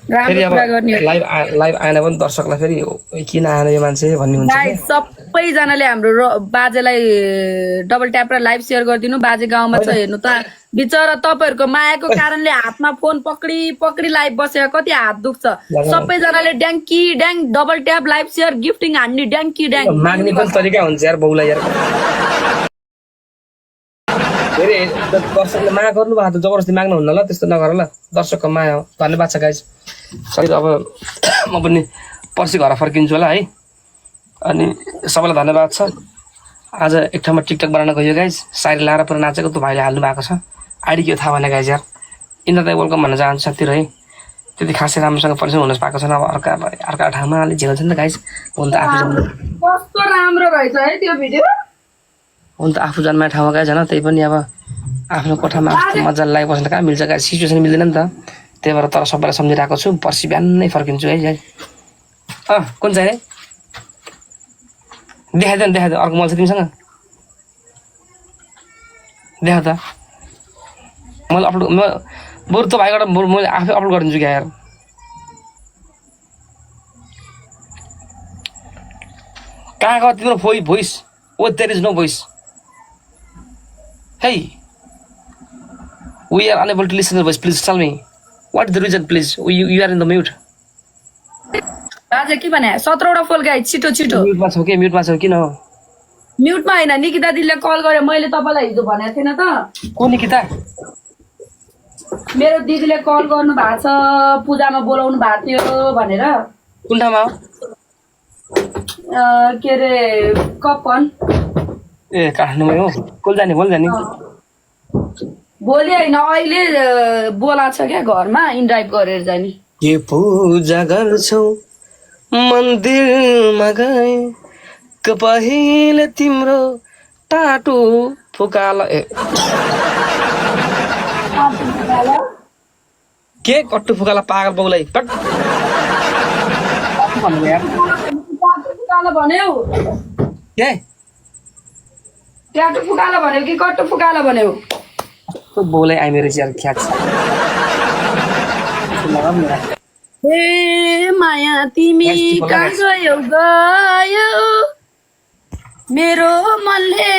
राम्रो फेरि अब कुरा गर्ने हो लाइभ आएन पनि दर्शकलाई फेरि किन आएन यो मान्छे भन्ने हुन्छ गाइस सबैजनाले हाम्रो बाजेलाई डबल ट्याप र लाइभ सेयर गरिदिनु बाजे गाउँमा छ हेर्नु त बिचरा तपाईहरुको मायाको कारणले हातमा फोन पक्री पक्री लाइभ बसेर कति हात दुख्छ सबैजनाले ड्याङ्की ड्याङ double tap live share gifting हान्ने ड्याङ्की ड्याङ माग्ने पनि तरिका हुन्छ यार बाउलाई यार फेरि दर्शकले माया गर्नु भएको त जबरजस्ती माग्नु हुन्न ल त्यस्तो नगर ल दर्शकको माया हो धन्यवाद छ गाइस सही अब म पनि पर्सि घर फर्किन्छु होला है अनि सबैलाई धन्यवाद छ आज एक ठाउँमा टिकटक बनाउन गयो गाइस सारी लाएर पुरा नाचेको त्यो भाइले हाल्नु भएको छ आइडी के थाहा भएन गाइस यार इन्द्र दाइ वेलकम भन्न चाहन्छु साथीहरू है त्यति खासै राम्रोसँग परिचय हुन पाएको छैन अब अर्का ठाउँमा अलिक झेल छ नि त गाइस हुन त आफू कस्तो राम्रो रहेछ है त्यो भिडियो हुन त आफू जन्माए ठाउँमा गाइस हैन त्यही पनि अब आफ्नो कोठामा मजाले लागिबस्न कहाँ मिल्छ गाइस सिचुएसन मिल्दैन नि त त्यही भएर तर सबैलाई सम्झिरहेको छु पर्सि बिहानै फर्किन्छु है कुन चाहिँ रे देखाइदियो अर्को मोबाइल छ तिमीसँग देखाउ त मैले अपलोड बरु त भाइबाट मैले आफै अपलोड गरिदिन्छु क्या यार कहाँ गयो तिम्रो voice oh there is no voice Hey, we are unable to listen to your voice. Please tell me, what is the reason, please? You are in the mute. बाजे के भने 17वटा फोल गाइस छिटो छिटो म्युटमा छौ के म्युटमा छौ किन हो म्युटमा हैन निकिता दिदीले कल गरे मैले तपाईलाई हिजो भनेको थिएन त को निकिता मेरो दिदीले कल गर्नु भएको छ पूजामा बोलाउनु भएको थियो भनेर कुन ठाउँमा हो के रे कपन ए काठमाडौँमै हो कोल जाने बोल जाने भोलि हैन अहिले बोला छ क्या घरमा इन्ड्राइभ गरेर जाने के पूजा गर्छौ मन्दिरमा गए कहिले तिम्रो टाटो फुकाल के कट्टु फुकाला पागल बाउलाई पट भन्नु यार फुकाला भन्यौ के ट्याटु फुकाला भन्यौ कि कट्टु फुकाला भन्यौ तो बोले आई मेरे यार क्या हे माया तिमी कहाँ गयौ मेरो मनले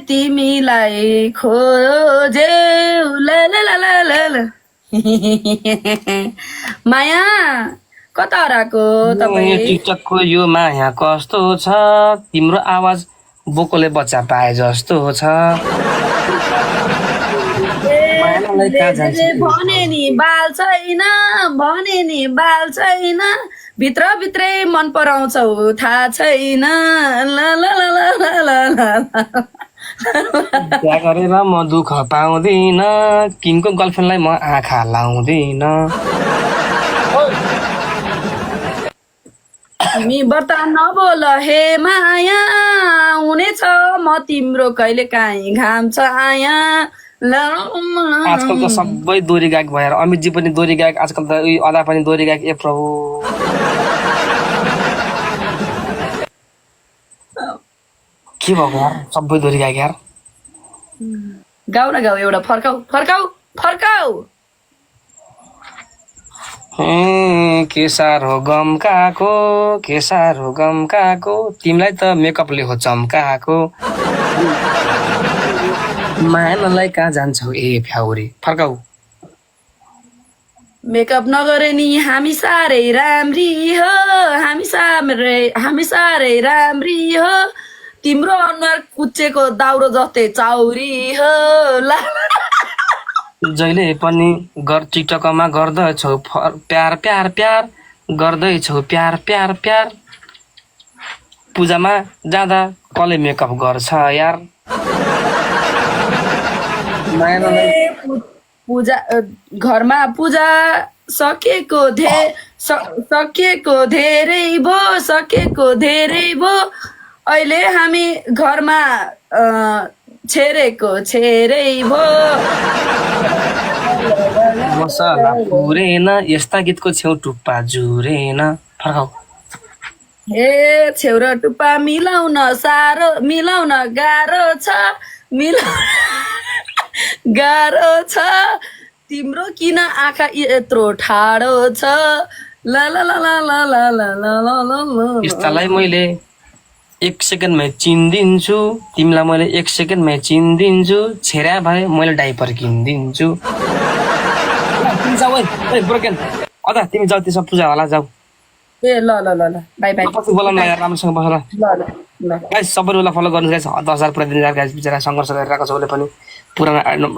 तिमीलाई खोज्यौ ल ल ल ल ल माया कता हराको तपाईँ टिकटकको यो माया कस्तो छ तिम्रो आवाज बोकोले बच्चा पाए जस्तो छ भने नि बाल छैन भित्र भित्रै मन पराउँछौ थाहा छैन ल ल ल ल ल क्या गरेर म दुःख पाउँदिन किनको गर्लफ्रेन्डलाई म आँखा लाउँदिन तिमी व्रत नबोल हे माया हुनेछ म तिम्रो कहिले काहीँ घाम छ आया आजकल त सबै दोहोरी गायक भएर अमितजी पनि दोहोरी गायक आजकल त उयो अदा पनि दोहोरी गायक ए प्रभु के भएको यार सबै दोहोरी गायक यार गाउ न गाउ एउटा फर्काउ के साह्रो गम काको तिमीलाई त मेकअपले हो चम्काको मायालाई कहाँ जान्छौ ए फ्याउरे फर्काउ मेकअप नगरे नि हामी साह्रै राम्री हो हामी साह्रै राम्री हो तिम्रो अनुहार कुचेको दाउरो जस्तै चाउरी हो ला जहिले पनि टिकटकमा गर्दैछौ प्यार गर्दैछौ प्यार पूजामा जाँदा कसले मेकअप गर्छ यार पूजा घरमा पूजा सकेको धेरै भो अहिले हामी घरमा छेरेको भो मसला पुरेन यस्ता गीतको छेउ टुप्पा जुरेन फर्काउ हे छेउ र टुप्पा मिलाउन गाह्रो छ तिम्रो किन आँखा यत्रो ठाडो छ ला ला ला ला ला ला ला ला ला ला ला। यस्तालाई मैले 1 सेकेन्डमै चिन्दिन्छु, तिमीलाई मैले 1 सेकेन्डमै चिन्दिन्छु, छेरा भए मैले डाइपर किनिदिन्छु। तिमी जाऊ है ब्रोकेन अदा तिमी जाऊ त्यसमा पूजा होला जाऊ। ए ल ल ल ल बाई बाई पछि बोलाउन यार राम्रोसँग बसेर। ल ल ल गाइस सबैलाई फलो गर्नु गाइस 10,000 पुऱ्याइदिनु यार गाइस बिचरा सङ्घर्ष गरिरहेको छ उसले पनि पुरानो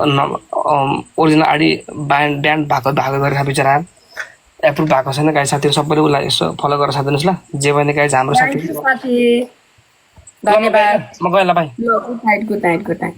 ओरिजिनल आडी ब्यान्ड भएको गरेर बिचरा एप्रुभ भएको छैन गाइस साथीहरू सबैले उसलाई यसो फलो गरेर साथिदिनुहोस् ल जे भने गाइस हाम्रो साथी साथी धन्यवाद म गएँ ल भाइ ल good night good night good night